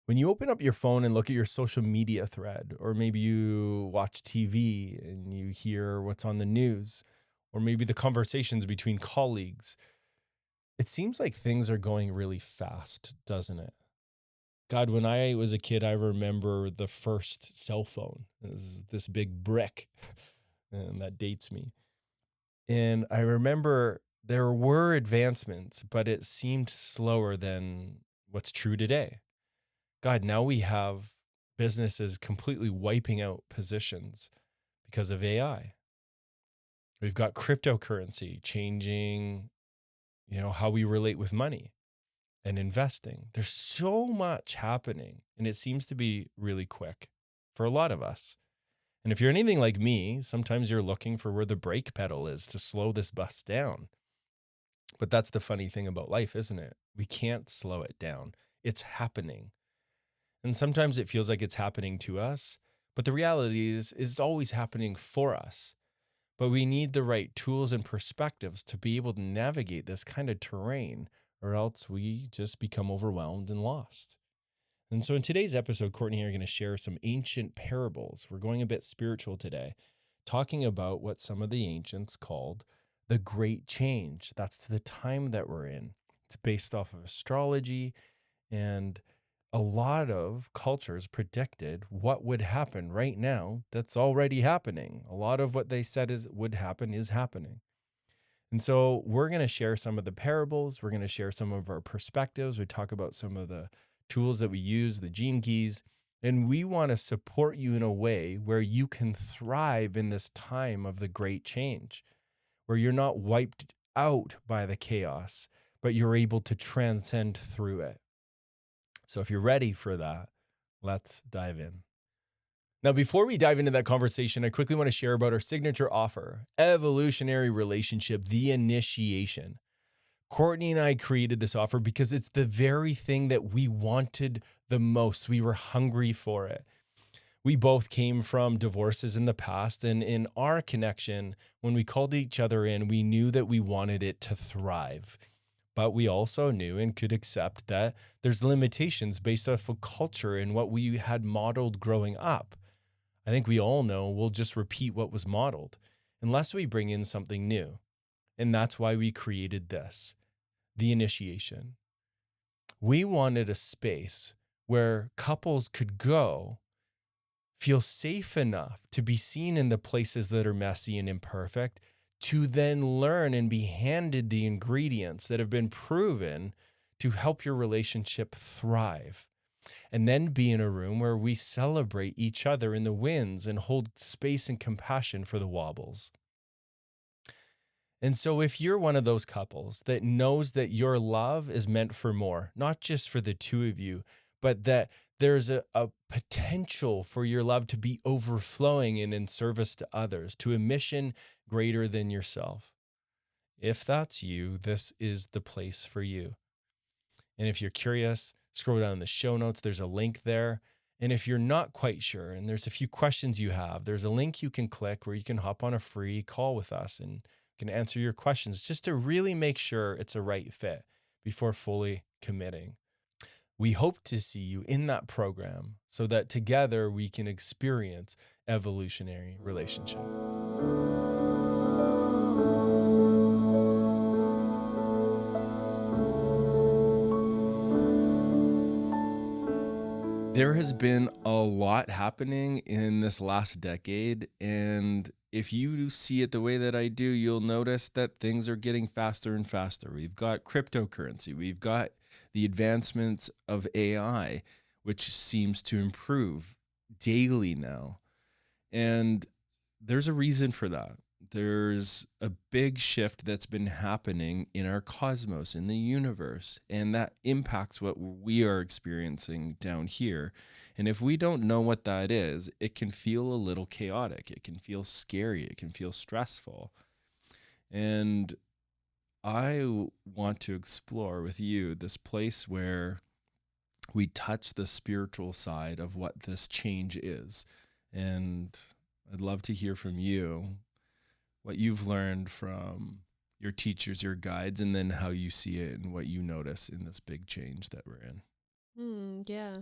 When you open up your phone and look at your social media thread, or maybe you watch TV and you hear what's on the news, or maybe the conversations between colleagues, it seems like things are going really fast, doesn't it? God, when I was a kid, I remember the first cell phone. It was this big brick, and that dates me. And I remember there were advancements, but it seemed slower than what's true today. God, now we have businesses completely wiping out positions because of AI. We've got cryptocurrency changing, how we relate with money and investing. There's so much happening, and it seems to be really quick for a lot of us. And if you're anything like me, sometimes you're looking for where the brake pedal is to slow this bus down. But that's the funny thing about life, isn't it? We can't slow it down. It's happening. And sometimes it feels like it's happening to us, but the reality is it's always happening for us. But we need the right tools and perspectives to be able to navigate this kind of terrain, or else we just become overwhelmed and lost. And so in today's episode, Courtney and I are going to share some ancient parables. We're going a bit spiritual today, talking about what some of the ancients called the Great Change. That's the time that we're in. It's based off of astrology, and a lot of cultures predicted what would happen right now that's already happening. A lot of what they said would happen is happening. And so we're going to share some of the parables. We're going to share some of our perspectives. We talk about some of the tools that we use, the gene keys, and we want to support you in a way where you can thrive in this time of the great change, where you're not wiped out by the chaos, but you're able to transcend through it. So if you're ready for that, let's dive in. Now, before we dive into that conversation, I quickly want to share about our signature offer, Evolutionary Relationship, the Initiation. Courtney and I created this offer because it's the very thing that we wanted the most. We were hungry for it. We both came from divorces in the past, and in our connection, when we called each other in, we knew that we wanted it to thrive. But we also knew and could accept that there's limitations based off of culture and what we had modeled growing up. I think we all know we'll just repeat what was modeled unless we bring in something new. And that's why we created this, the initiation. We wanted a space where couples could go, feel safe enough to be seen in the places that are messy and imperfect, to then learn and be handed the ingredients that have been proven to help your relationship thrive. And then be in a room where we celebrate each other in the wins and hold space and compassion for the wobbles. And so if you're one of those couples that knows that your love is meant for more, not just for the two of you, but that there's a potential for your love to be overflowing and in service to others, to a mission greater than yourself. If that's you, this is the place for you. And if you're curious, scroll down in the show notes. There's a link there. And if you're not quite sure, and there's a few questions you have, there's a link you can click where you can hop on a free call with us and can answer your questions just to really make sure it's a right fit before fully committing. We hope to see you in that program so that together we can experience evolutionary relationship. There has been a lot happening in this last decade, and if you see it the way that I do, you'll notice that things are getting faster and faster. We've got cryptocurrency, we've got the advancements of AI, which seems to improve daily now. And there's a reason for that. There's a big shift that's been happening in our cosmos, in the universe, and that impacts what we are experiencing down here. And if we don't know what that is, it can feel a little chaotic. It can feel scary. It can feel stressful. And I want to explore with you this place where we touch the spiritual side of what this change is. And I'd love to hear from you what you've learned from your teachers, your guides, and then how you see it and what you notice in this big change that we're in. Yeah.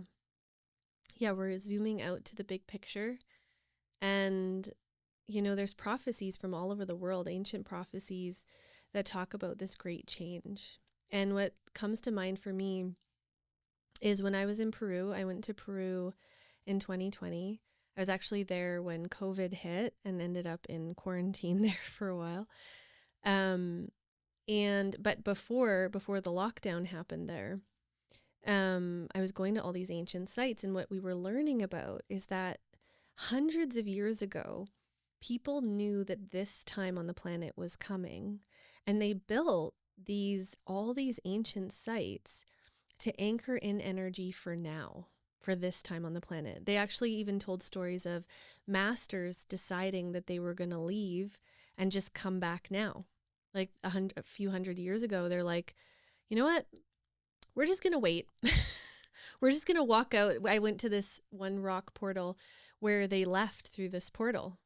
yeah, we're zooming out to the big picture. And, there's prophecies from all over the world, ancient prophecies that talk about this great change. And what comes to mind for me is when I was in Peru. I went to Peru in 2020. I was actually there when COVID hit and ended up in quarantine there for a while. But before the lockdown happened there, I was going to all these ancient sites, and what we were learning about is that hundreds of years ago, people knew that this time on the planet was coming, and they built all these ancient sites to anchor in energy for now, for this time on the planet. They actually even told stories of masters deciding that they were going to leave and just come back now. Like a few hundred years ago, they're like, you know what? We're just going to wait. We're just going to walk out. I went to this one rock portal where they left through this portal,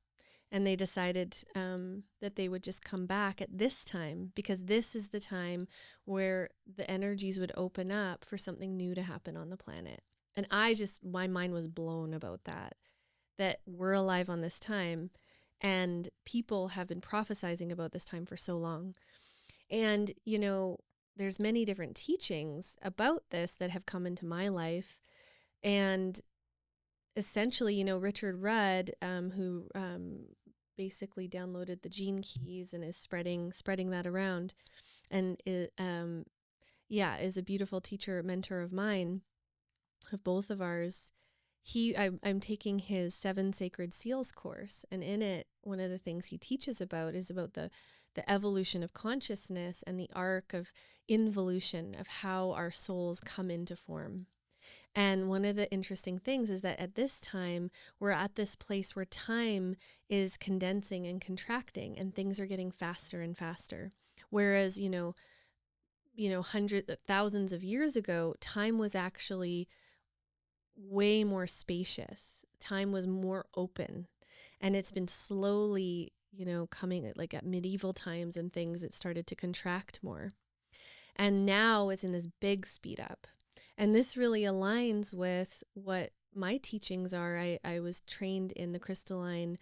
and they decided that they would just come back at this time, because this is the time where the energies would open up for something new to happen on the planet. And my mind was blown about that we're alive on this time, and people have been prophesizing about this time for so long. And, there's many different teachings about this that have come into my life. And essentially, Richard Rudd, who basically downloaded the gene keys and is spreading that around, and is a beautiful teacher, mentor of mine, of both of ours. I'm taking his 7 Sacred Seals course, and in it, one of the things he teaches about is about the evolution of consciousness and the arc of involution, of how our souls come into form. And one of the interesting things is that at this time, we're at this place where time is condensing and contracting, and things are getting faster and faster. Whereas, thousands of years ago, time was actually way more spacious. Time was more open, and it's been slowly, coming, like at medieval times and things, it started to contract more. And now it's in this big speed up. And this really aligns with what my teachings are. I was trained in the crystalline,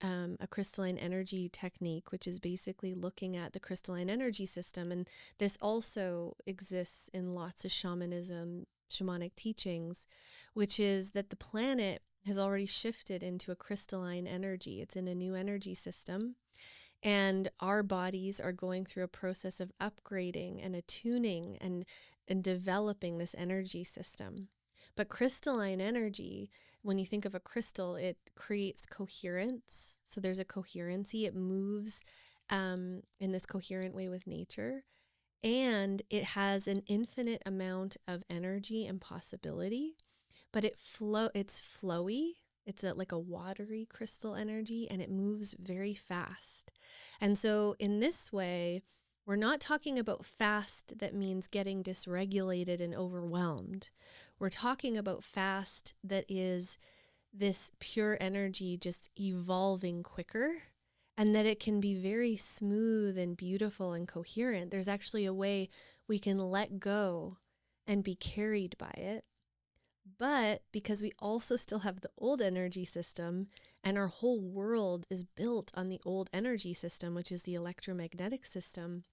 a crystalline energy technique, which is basically looking at the crystalline energy system. And this also exists in lots of shamanic teachings, which is that the planet has already shifted into a crystalline energy. It's in a new energy system. And our bodies are going through a process of upgrading and attuning and developing this energy system. But crystalline energy, when you think of a crystal, it creates coherence. So there's a coherency. It moves in this coherent way with nature. And it has an infinite amount of energy and possibility. But it's flowy. It's like a watery crystal energy, and it moves very fast. And so in this way, we're not talking about fast that means getting dysregulated and overwhelmed. We're talking about fast that is this pure energy just evolving quicker, and that it can be very smooth and beautiful and coherent. There's actually a way we can let go and be carried by it. But because we also still have the old energy system, and our whole world is built on the old energy system, which is the electromagnetic system,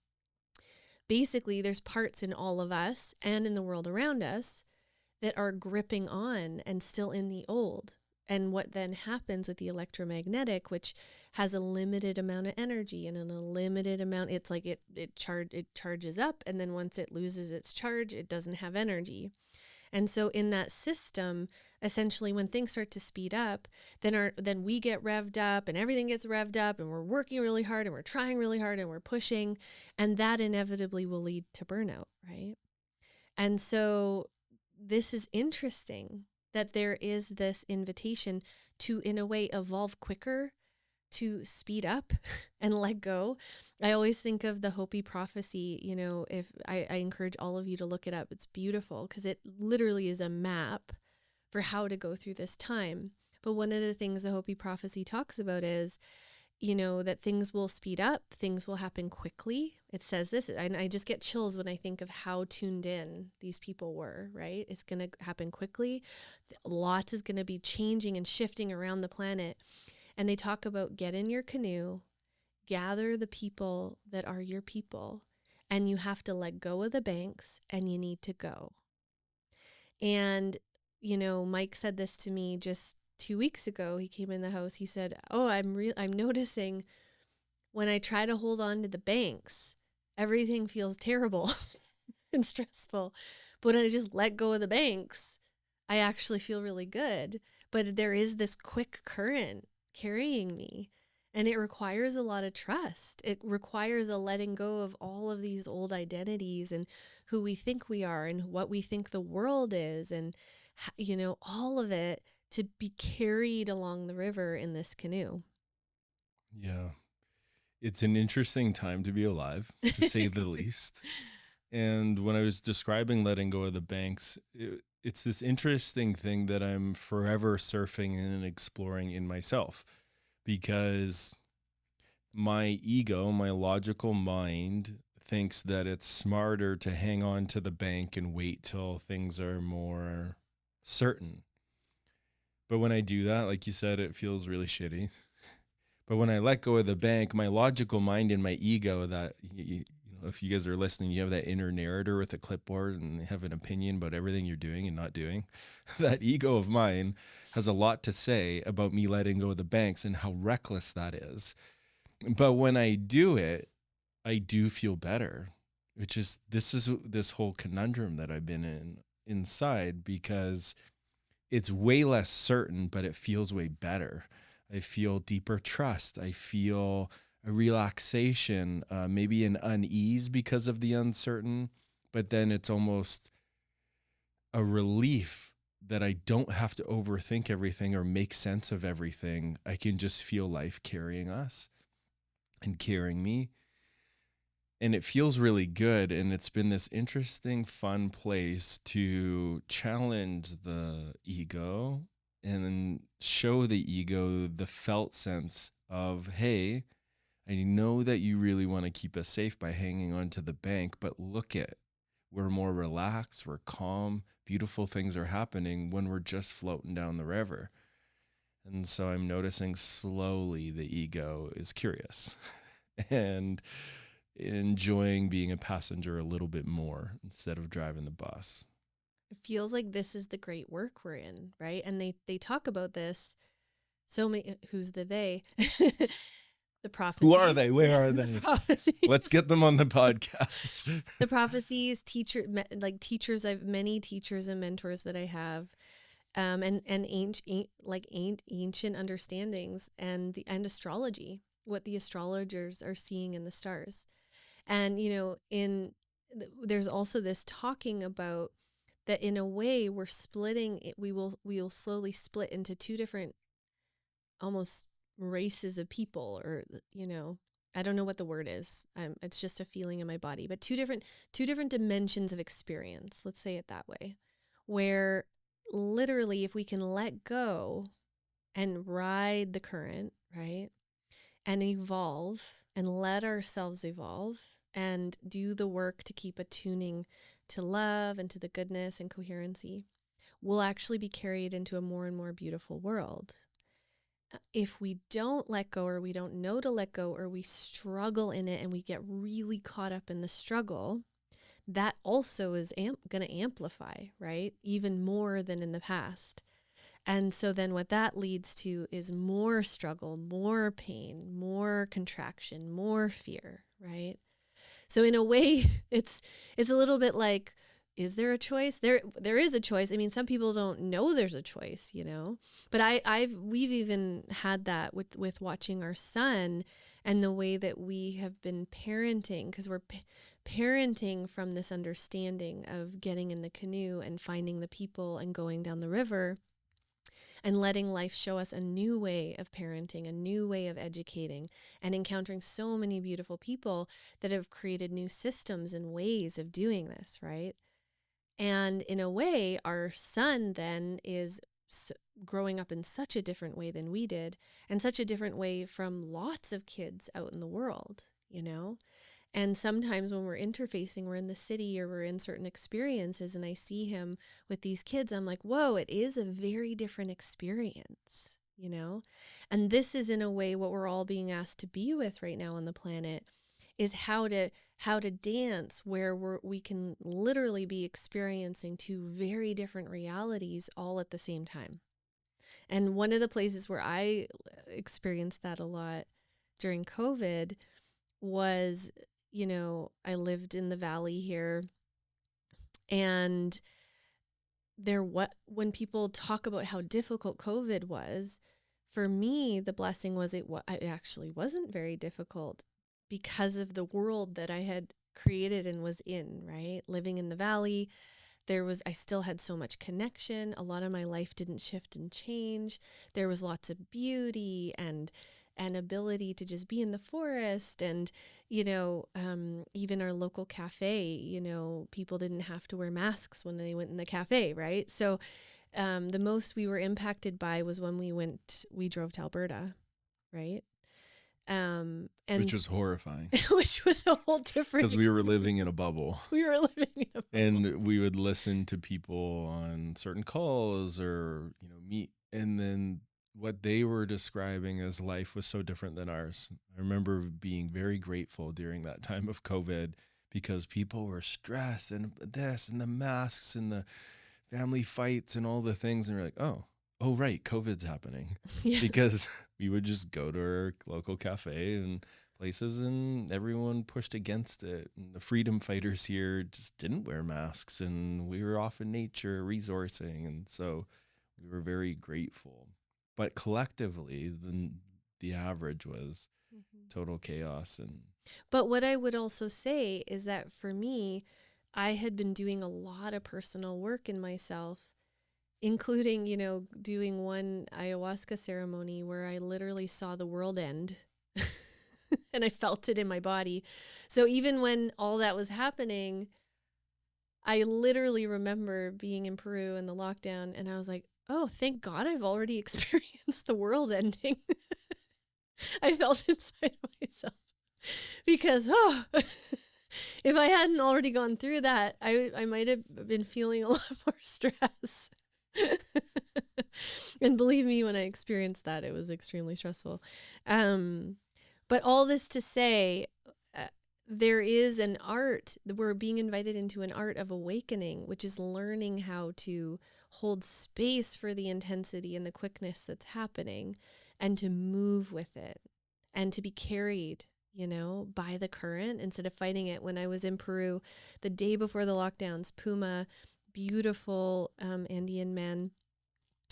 basically there's parts in all of us and in the world around us that are gripping on and still in the old. And what then happens with the electromagnetic, which has a limited amount of energy and in a limited amount, it's like it charges up, and then once it loses its charge, it doesn't have energy. And so in that system, essentially when things start to speed up, then we get revved up and everything gets revved up, and we're working really hard and we're trying really hard and we're pushing, and that inevitably will lead to burnout, right? And so this is interesting that there is this invitation to, in a way, evolve quicker, to speed up and let go. I always think of the Hopi Prophecy. If I encourage all of you to look it up, it's beautiful because it literally is a map for how to go through this time. But one of the things the Hopi Prophecy talks about is that things will speed up, things will happen quickly. It says this, and I just get chills when I think of how tuned in these people were, right? It's going to happen quickly. Lots is going to be changing and shifting around the planet. And they talk about get in your canoe, gather the people that are your people, and you have to let go of the banks and you need to go. And, Mike said this to me just 2 weeks ago. He came in the house. He said, "Oh, I'm noticing when I try to hold on to the banks, everything feels terrible and stressful. But when I just let go of the banks, I actually feel really good. But there is this quick current carrying me. And it requires a lot of trust. It requires a letting go of all of these old identities and who we think we are and what we think the world is. And, all of it to be carried along the river in this canoe." Yeah. It's an interesting time to be alive, to say the least. And when I was describing letting go of the banks, it's this interesting thing that I'm forever surfing and exploring in myself, because my ego, my logical mind, thinks that it's smarter to hang on to the bank and wait till things are more certain. But when I do that, like you said, it feels really shitty. But when I let go of the bank, my logical mind and my ego, that if you guys are listening, you have that inner narrator with a clipboard and they have an opinion about everything you're doing and not doing. That ego of mine has a lot to say about me letting go of the banks and how reckless that is. But when I do it, I do feel better, this is this whole conundrum that I've been inside, because it's way less certain, but it feels way better. I feel deeper trust. I feel a relaxation, maybe an unease because of the uncertain, but then it's almost a relief that I don't have to overthink everything or make sense of everything. I can just feel life carrying us and carrying me. And it feels really good. And it's been this interesting, fun place to challenge the ego and show the ego the felt sense of, hey, I know that you really want to keep us safe by hanging on to the bank, but look at, we're more relaxed, we're calm, beautiful things are happening when we're just floating down the river. And so I'm noticing slowly the ego is curious and enjoying being a passenger a little bit more instead of driving the bus. It feels like this is the great work we're in, right? And they talk about this so many. Who's the they? The prophecies. Who are they? Where are they? The prophecies. Let's get them on the podcast. The prophecies, teachers. I've many teachers and mentors that I have, and ancient understandings and astrology, what the astrologers are seeing in the stars. And, there's also this talking about that in a way we're splitting it. We will slowly split into two different almost races of people, or, I don't know what the word is. It's just a feeling in my body, but two different dimensions of experience. Let's say it that way, where literally if we can let go and ride the current, right? And evolve and let ourselves evolve and do the work to keep attuning to love and to the goodness and coherency, we'll actually be carried into a more and more beautiful world. If we don't let go, or we don't know to let go, or we struggle in it and we get really caught up in the struggle, that also is going to amplify, right? Even more than in the past. And so then what that leads to is more struggle, more pain, more contraction, more fear, right? So in a way, it's a little bit like, is there a choice? There is a choice. I mean, some people don't know there's a choice, but we've even had that with watching our son and the way that we have been parenting, because we're parenting from this understanding of getting in the canoe and finding the people and going down the river and letting life show us a new way of parenting, a new way of educating, and encountering so many beautiful people that have created new systems and ways of doing this, right? And in a way, our son then is growing up in such a different way than we did, and such a different way from lots of kids out in the world, you know? And sometimes when we're interfacing, we're in the city or we're in certain experiences, and I see him with these kids, I'm like, whoa, it is a very different experience, you know? And this is in a way what we're all being asked to be with right now on the planet, is how to dance where we can literally be experiencing two very different realities all at the same time. And one of the places where I experienced that a lot during COVID was, you know, I lived in the valley here, and when people talk about how difficult COVID was, for me, the blessing was it actually wasn't very difficult because of the world that I had created and was in, right? Living in the valley, I still had so much connection. A lot of my life didn't shift and change. There was lots of beauty and ability to just be in the forest. And, you know, even our local cafe, you know, people didn't have to wear masks when they went in the cafe, right? So the most we were impacted by was when we drove to Alberta, right? And which was horrifying. which was a whole different because we were living in a bubble. We were living in a bubble. And we would listen to people on certain calls or, you know, meet. And then what they were describing as life was so different than ours. I remember being very grateful during that time of COVID because people were stressed and this and the masks and the family fights and all the things. And we're like, oh, right, COVID's happening. Yeah. Because we would just go to our local cafe and places and everyone pushed against it. And the freedom fighters here just didn't wear masks and we were off in nature resourcing. And so we were very grateful. But collectively, the average was total chaos. But what I would also say is that for me, I had been doing a lot of personal work in myself, including, you know, doing one ayahuasca ceremony where I literally saw the world end and I felt it in my body. So even when all that was happening, I literally remember being in Peru in the lockdown and I was like, oh, thank God I've already experienced the world ending. I felt inside myself because, if I hadn't already gone through that, I might have been feeling a lot more stress. And believe me, when I experienced that, it was extremely stressful. But all this to say, there is an art, we're being invited into an art of awakening, which is learning how to hold space for the intensity and the quickness that's happening and to move with it and to be carried, you know, by the current instead of fighting it. When I was in Peru, the day before the lockdowns, Puma, beautiful Andean man,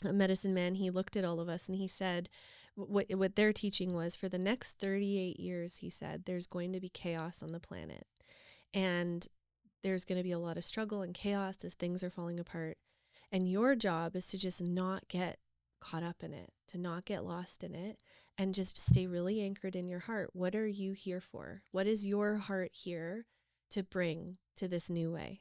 a medicine man, he looked at all of us and he said, what their teaching was for the next 38 years, he said, there's going to be chaos on the planet. And there's going to be a lot of struggle and chaos as things are falling apart. And your job is to just not get caught up in it, to not get lost in it, and just stay really anchored in your heart. What are you here for? What is your heart here to bring to this new way?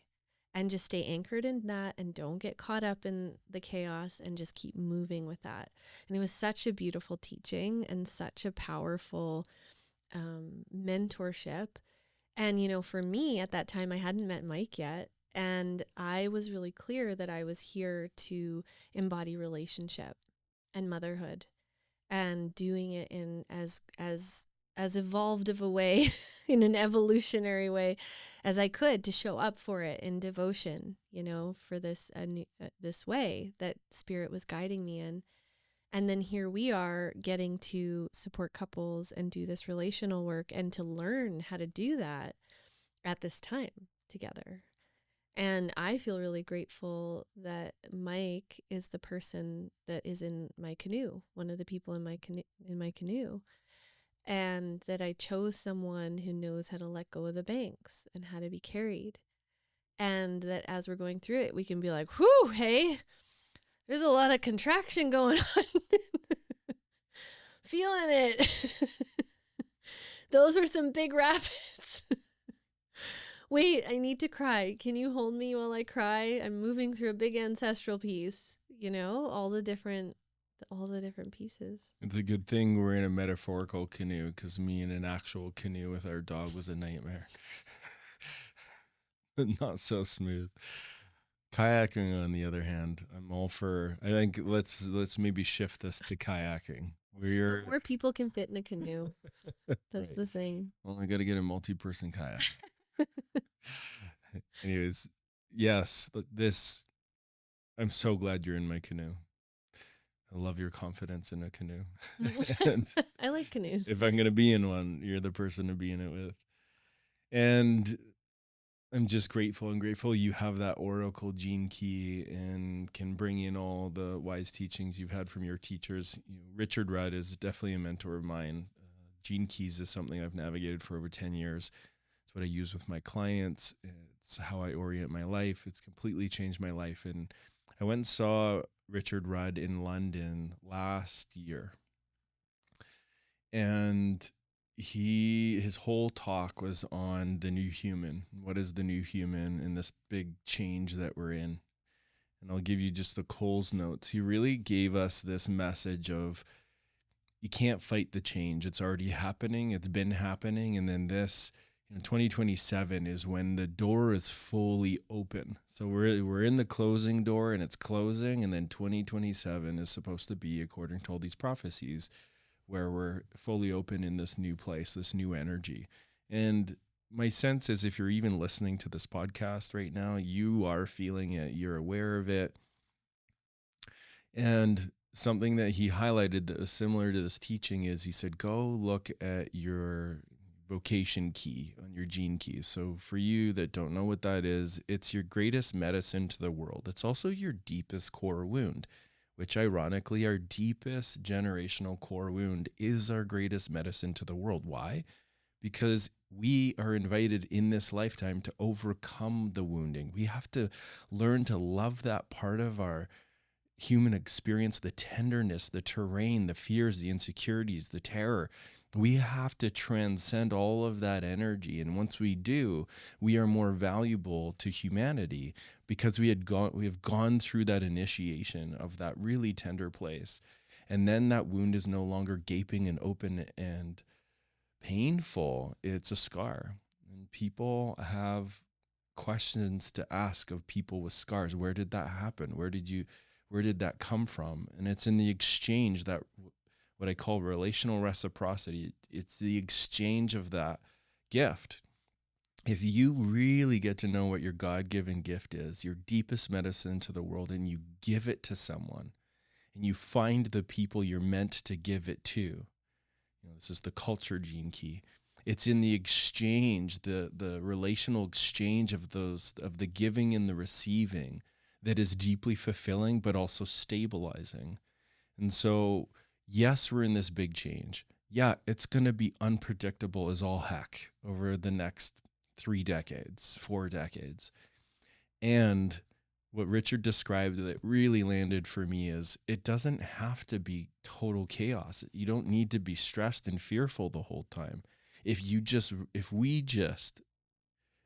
And just stay anchored in that and don't get caught up in the chaos and just keep moving with that. And it was such a beautiful teaching and such a powerful mentorship. And, you know, for me at that time, I hadn't met Mike yet. And I was really clear that I was here to embody relationship and motherhood and doing it in as evolved of a way, in an evolutionary way as I could, to show up for it in devotion, you know, for this this way that Spirit was guiding me in. And then here we are getting to support couples and do this relational work and to learn how to do that at this time together. And I feel really grateful that Mike is the person that is in my canoe, one of the people in my canoe. And that I chose someone who knows how to let go of the banks and how to be carried. And that as we're going through it, we can be like, whew, hey, there's a lot of contraction going on. Feeling it. Those are some big rapids. Wait, I need to cry. Can you hold me while I cry? I'm moving through a big ancestral piece. all the different pieces. It's a good thing we're in a metaphorical canoe, because me in an actual canoe with our dog was a nightmare. Not so smooth. Kayaking, on the other hand, I'm all for. I think let's maybe shift this to kayaking. We're More people can fit in a canoe. That's Right. the thing. Well, I got to get a multi-person kayak. Anyways, yes, this. I'm so glad you're in my canoe. I love your confidence in a canoe. And I like canoes. if I'm going to be in one, you're the person to be in it with. And I'm just grateful and grateful you have that oracle gene key and can bring in all the wise teachings you've had from your teachers. Richard Rudd is definitely a mentor of mine. Gene keys is something I've navigated for over 10 years. It's what I use with my clients. It's how I orient my life. It's completely changed my life. And I went and saw Richard Rudd in London last year. And his whole talk was on the new human. What is the new human in this big change that we're in? And I'll give you just the Coles notes. He really gave us this message of, you can't fight the change. It's already happening. It's been happening. And then 2027 is when the door is fully open. So we're in the closing door and it's closing. And then 2027 is supposed to be, according to all these prophecies, where we're fully open in this new place, this new energy. And my sense is, if you're even listening to this podcast right now, you are feeling it, you're aware of it. And something that he highlighted that was similar to this teaching is, he said, go look at your vocation key on your gene keys. So for you that don't know what that is, it's your greatest medicine to the world. It's also your deepest core wound, which ironically, our deepest generational core wound is our greatest medicine to the world. Why? Because we are invited in this lifetime to overcome the wounding. We have to learn to love that part of our human experience, the tenderness, the terrain, the fears, the insecurities, the terror. We have to transcend all of that energy. And once we do, we are more valuable to humanity, because we have gone through that initiation of that really tender place. And then that wound is no longer gaping and open and painful. It's a scar. And people have questions to ask of people with scars. Where did that happen? Where did that come from? And it's in the exchange, that what I call relational reciprocity. It's the exchange of that gift. If you really get to know what your God-given gift is, your deepest medicine to the world, and you give it to someone, and you find the people you're meant to give it to, this is the culture gene key. It's in the exchange, the relational exchange of the giving and the receiving, that is deeply fulfilling, but also stabilizing. And so, yes, we're in this big change. Yeah, it's going to be unpredictable as all heck over the next 3 decades, 4 decades. And what Richard described that really landed for me is, it doesn't have to be total chaos. You don't need to be stressed and fearful the whole time. If we just,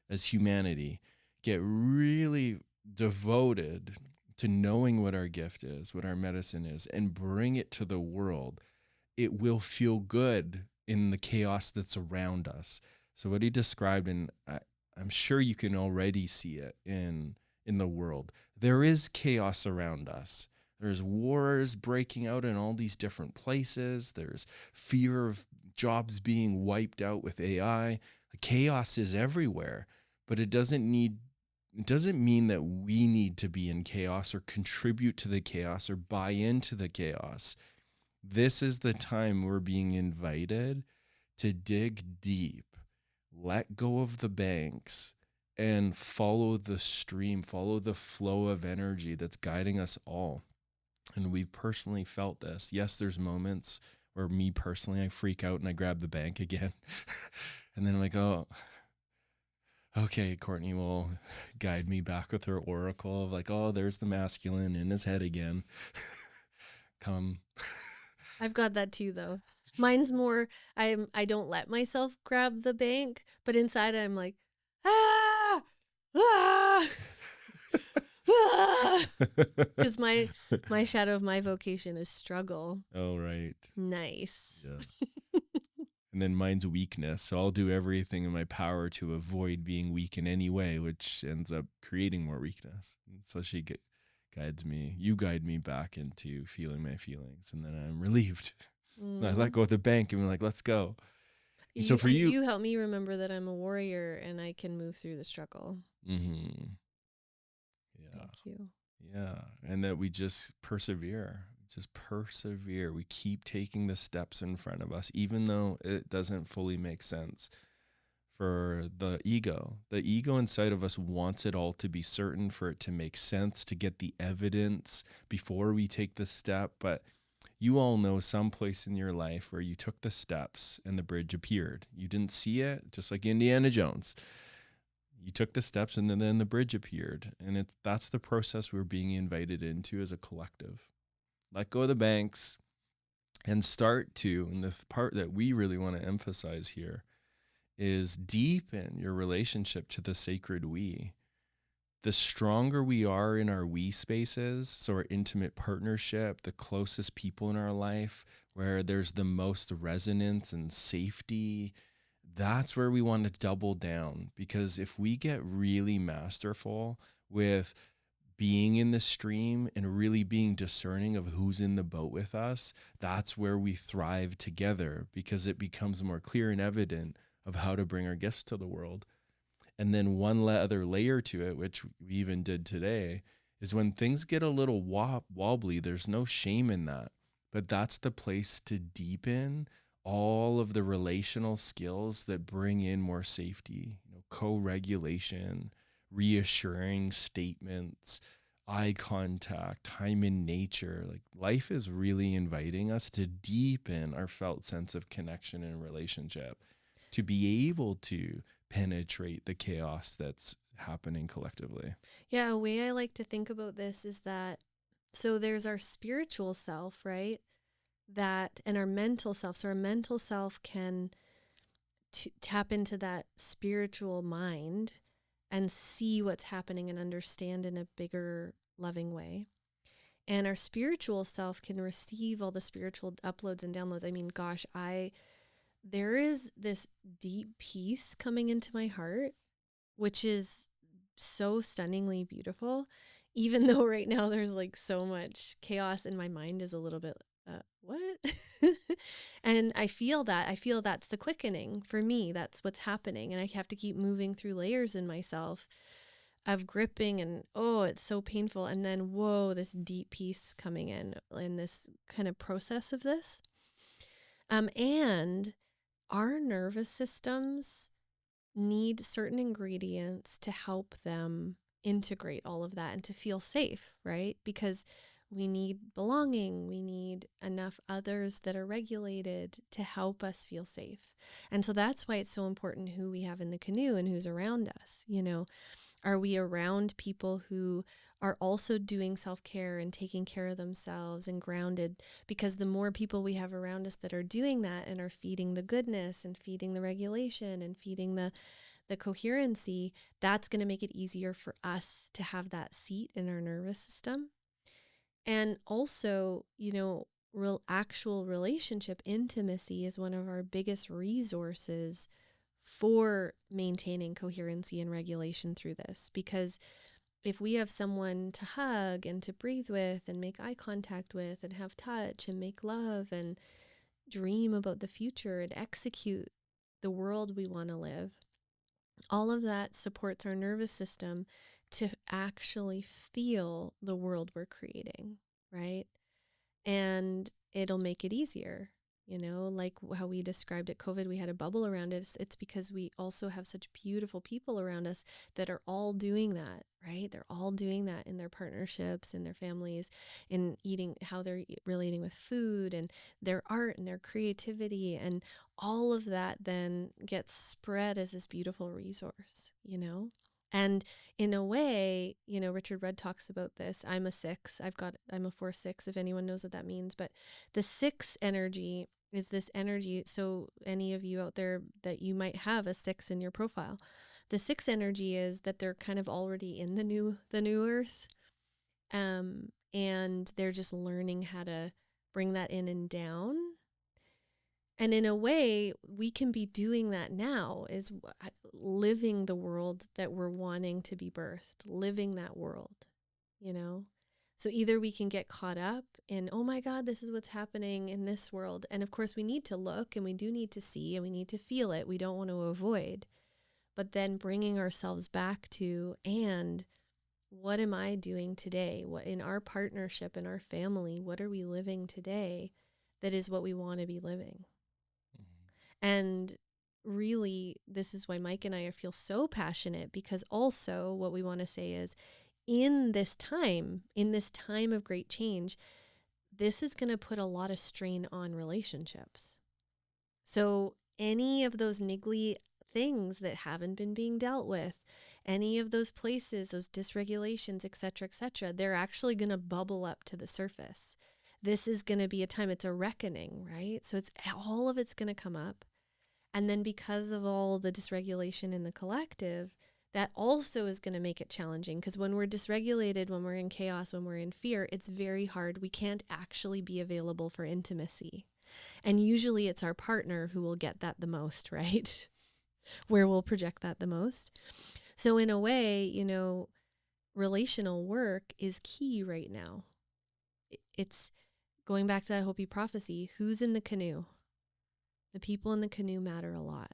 as humanity, get really devoted to knowing what our gift is, what our medicine is, and bring it to the world, it will feel good in the chaos that's around us. So what he described, and I'm sure you can already see it in the world, there is chaos around us. There's wars breaking out in all these different places. There's fear of jobs being wiped out with AI. The chaos is everywhere, but it doesn't mean that we need to be in chaos or contribute to the chaos or buy into the chaos. This is the time we're being invited to dig deep, let go of the banks, and follow the stream, follow the flow of energy that's guiding us all. And we've personally felt this. Yes, there's moments where me personally, I freak out and I grab the bank again. And then I'm like, oh, okay, Courtney will guide me back with her oracle of like, oh, there's the masculine in his head again. Come. I've got that too, though. Mine's more, I don't let myself grab the bank, but inside I'm like, ah, ah, because my shadow of my vocation is struggle. Oh, right. Nice. Yeah. And then mine's weakness. So I'll do everything in my power to avoid being weak in any way, which ends up creating more weakness. And so guides me. You guide me back into feeling my feelings. And then I'm relieved. And I let go of the bank and I'm like, let's go. And so for you, you help me remember that I'm a warrior and I can move through the struggle. mm-hmm. Yeah. Thank you. Yeah. And that we just persevere. We keep taking the steps in front of us, even though it doesn't fully make sense. For the ego inside of us wants it all to be certain, for it to make sense, to get the evidence before we take the step. But you all know some place in your life where you took the steps and the bridge appeared. You didn't see it, just like Indiana Jones. You took the steps and then the bridge appeared. And that's the process we're being invited into as a collective. Let go of the banks and start to, and the part that we really want to emphasize here is deepen your relationship to the sacred we. The stronger we are in our we spaces, so our intimate partnership, the closest people in our life, where there's the most resonance and safety, that's where we want to double down. Because if we get really masterful with being in the stream and really being discerning of who's in the boat with us, that's where we thrive together, because it becomes more clear and evident of how to bring our gifts to the world. And then one other layer to it, which we even did today, is when things get a little wobbly, there's no shame in that. But that's the place to deepen all of the relational skills that bring in more safety, co-regulation, reassuring statements, eye contact, time in nature. Like, life is really inviting us to deepen our felt sense of connection and relationship, to be able to penetrate the chaos that's happening collectively. Yeah, a way I like to think about this is that, so there's our spiritual self, right? And our mental self. So our mental self can tap into that spiritual mind and see what's happening and understand in a bigger, loving way. And our spiritual self can receive all the spiritual uploads and downloads. I mean, gosh, there is this deep peace coming into my heart, which is so stunningly beautiful, even though right now there's like so much chaos and my mind is a little bit, what? And I feel that's the quickening for me. That's what's happening. And I have to keep moving through layers in myself of gripping and, oh, it's so painful. And then, whoa, this deep peace coming in this kind of process of this. And our nervous systems need certain ingredients to help them integrate all of that and to feel safe, right? Because we need belonging. We need enough others that are regulated to help us feel safe. And so that's why it's so important who we have in the canoe and who's around us. Are we around people who are also doing self-care and taking care of themselves and grounded? Because the more people we have around us that are doing that and are feeding the goodness and feeding the regulation and feeding the coherency, that's going to make it easier for us to have that seat in our nervous system. And also, actual relationship intimacy is one of our biggest resources for maintaining coherency and regulation through this. Because if we have someone to hug and to breathe with and make eye contact with and have touch and make love and dream about the future and execute the world we want to live, all of that supports our nervous system to actually feel the world we're creating, right? And it'll make it easier, like how we described it, COVID, we had a bubble around it. It's because we also have such beautiful people around us that are all doing that, right? They're all doing that in their partnerships, in their families, in eating, how they're relating with food and their art and their creativity. And all of that then gets spread as this beautiful resource, And in a way, Richard Rudd talks about this. I'm a 6. I'm a 4-6, if anyone knows what that means. But the 6 energy is this energy. So any of you out there that you might have a 6 in your profile, the 6 energy is that they're kind of already in the new earth. And they're just learning how to bring that in and down. And in a way, we can be doing that now, is living the world that we're wanting to be birthed, living that world, you know? So either we can get caught up in, oh my God, this is what's happening in this world. And of course, we need to look and we do need to see and we need to feel it. We don't want to avoid. But then bringing ourselves back to, and what am I doing today? What in our partnership, in our family, what are we living today that is what we want to be living? And really, this is why Mike and I feel so passionate, because also what we want to say is, in this time of great change, this is going to put a lot of strain on relationships. So any of those niggly things that haven't been being dealt with, any of those places, those dysregulations, et cetera, they're actually going to bubble up to the surface. This is going to be a time, it's a reckoning, right? So it's all of it's going to come up. And then because of all the dysregulation in the collective, that also is going to make it challenging, because when we're dysregulated, when we're in chaos, when we're in fear, it's very hard. We can't actually be available for intimacy. And usually it's our partner who will get that the most, right? Where we'll project that the most. So in a way, you know, relational work is key right now. It's going back to that Hopi prophecy. Who's in the canoe? The people in the canoe matter a lot.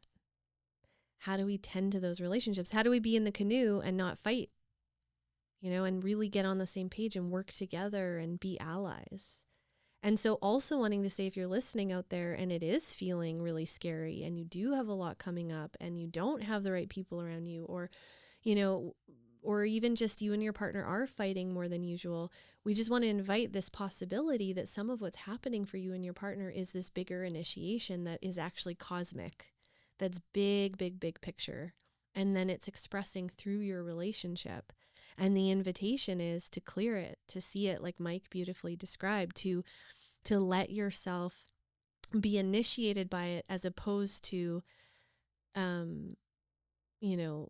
How do we tend to those relationships? How do we be in the canoe and not fight, you know, and really get on the same page and work together and be allies? And so also wanting to say, if you're listening out there and it is feeling really scary and you do have a lot coming up and you don't have the right people around you, or, you know, or even just you and your partner are fighting more than usual, we just want to invite this possibility that some of what's happening for you and your partner is this bigger initiation that is actually cosmic. That's big, big, big picture. And then it's expressing through your relationship. And the invitation is to clear it, to see it like Mike beautifully described, to let yourself be initiated by it, as opposed to, you know,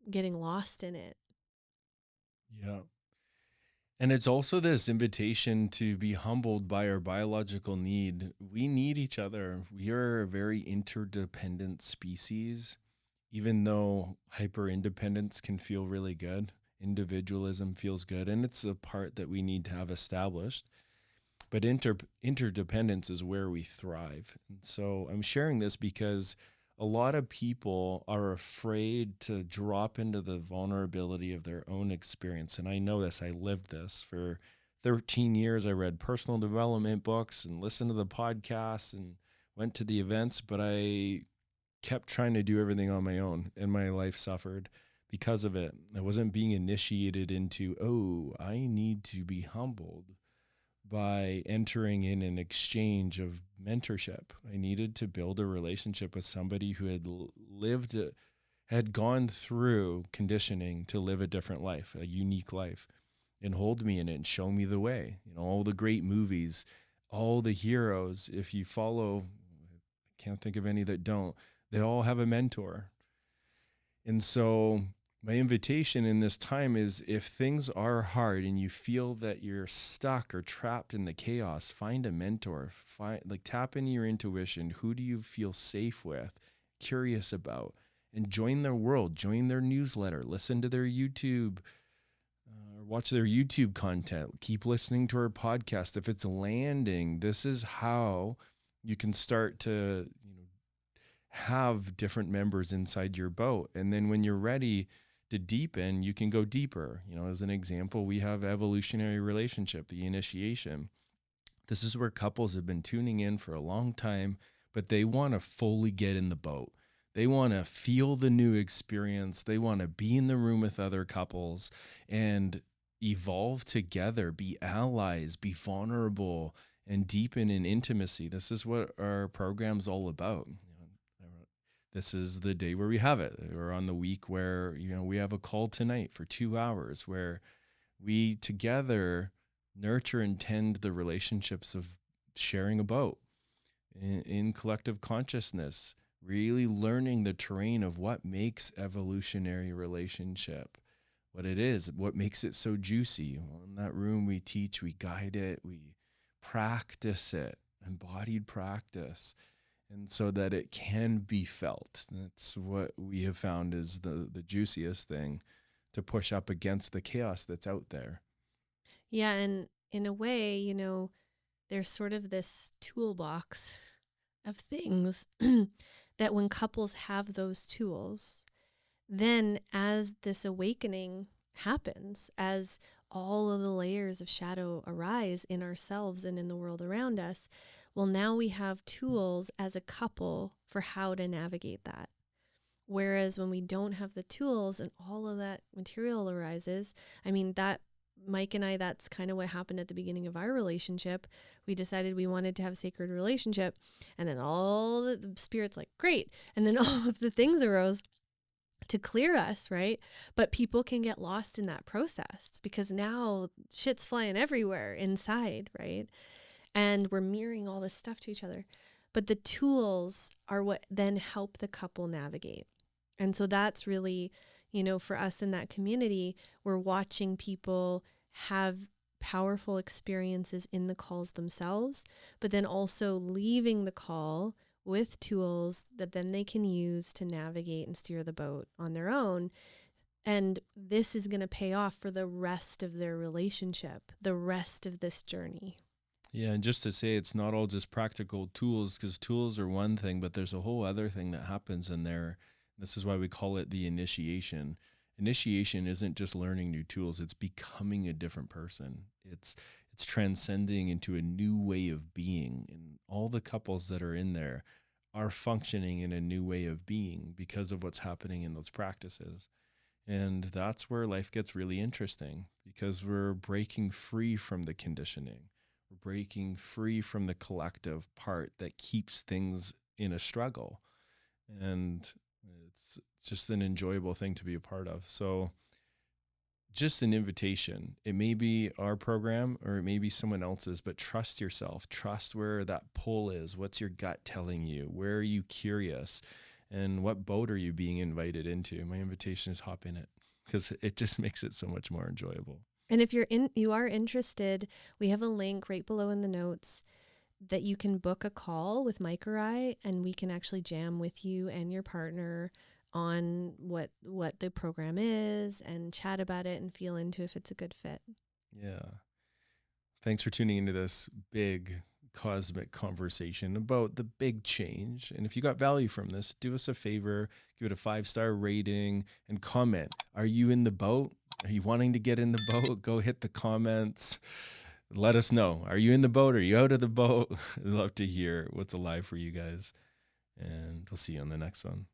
getting lost in it. Yeah. And it's also this invitation to be humbled by our biological need. We need each other. We are a very interdependent species, even though hyper independence can feel really good. Individualism feels good, and it's a part that we need to have established. But interdependence is where we thrive. And so I'm sharing this because a lot of people are afraid to drop into the vulnerability of their own experience. And I know this, I lived this for 13 years. I read personal development books and listened to the podcasts and went to the events, but I kept trying to do everything on my own, and my life suffered because of it. I wasn't being initiated into, oh, I need to be humbled by entering in an exchange of mentorship. I needed to build a relationship with somebody who had gone through conditioning to live a different life, a unique life, and hold me in it and show me the way. You know, all the great movies, all the heroes, if you follow, I can't think of any that don't, they all have a mentor. And so my invitation in this time is, if things are hard and you feel that you're stuck or trapped in the chaos, find a mentor. Tap into your intuition. Who do you feel safe with, curious about, and join their world, join their newsletter, listen to their YouTube, or watch their YouTube content. Keep listening to our podcast. If it's landing, this is how you can start to, have different members inside your boat. And then when you're ready to deepen, you can go deeper. As an example, we have evolutionary relationship, the initiation. This is where couples have been tuning in for a long time, but they want to fully get in the boat. They want to feel the new experience. They want to be in the room with other couples and evolve together, be allies, be vulnerable, and deepen in intimacy. This is what our program's all about. This is the day where we have it. We're on the week where, we have a call tonight for 2 hours where we together nurture and tend the relationships of sharing a boat in collective consciousness, really learning the terrain of what makes evolutionary relationship, what it is, what makes it so juicy. Well, in that room, we teach, we guide it, we practice it, embodied practice, and so that it can be felt. That's what we have found is the juiciest thing to push up against the chaos that's out there. Yeah. And in a way, there's sort of this toolbox of things that when couples have those tools, then as this awakening happens, as all of the layers of shadow arise in ourselves and in the world around us, well, now we have tools as a couple for how to navigate that. Whereas when we don't have the tools and all of that material arises, I mean, that Mike and I, that's kind of what happened at the beginning of our relationship. We decided we wanted to have a sacred relationship. And then all the spirits like, great. And then all of the things arose to clear us, right? But people can get lost in that process because now shit's flying everywhere inside, right? And we're mirroring all this stuff to each other. But the tools are what then help the couple navigate. And so that's really, for us in that community, we're watching people have powerful experiences in the calls themselves, but then also leaving the call with tools that then they can use to navigate and steer the boat on their own. And this is going to pay off for the rest of their relationship, the rest of this journey. Yeah, and just to say, it's not all just practical tools, because tools are one thing, but there's a whole other thing that happens in there. This is why we call it the initiation. Initiation isn't just learning new tools, it's becoming a different person. It's transcending into a new way of being. And all the couples that are in there are functioning in a new way of being because of what's happening in those practices. And that's where life gets really interesting, because we're breaking free from the conditioning. We're breaking free from the collective part that keeps things in a struggle. And it's just an enjoyable thing to be a part of. So just an invitation. It may be our program or it may be someone else's, but trust yourself. Trust where that pull is. What's your gut telling you? Where are you curious? And what boat are you being invited into? My invitation is hop in it, because it just makes it so much more enjoyable. And if you are interested, we have a link right below in the notes that you can book a call with Mike or I, and we can actually jam with you and your partner on what the program is and chat about it and feel into if it's a good fit. Yeah. Thanks for tuning into this big cosmic conversation about the big change. And if you got value from this, do us a favor, give it a 5-star rating and comment. Are you in the boat? Are you wanting to get in the boat? Go hit the comments. Let us know. Are you in the boat? Are you out of the boat? I'd love to hear what's alive for you guys. And we'll see you on the next one.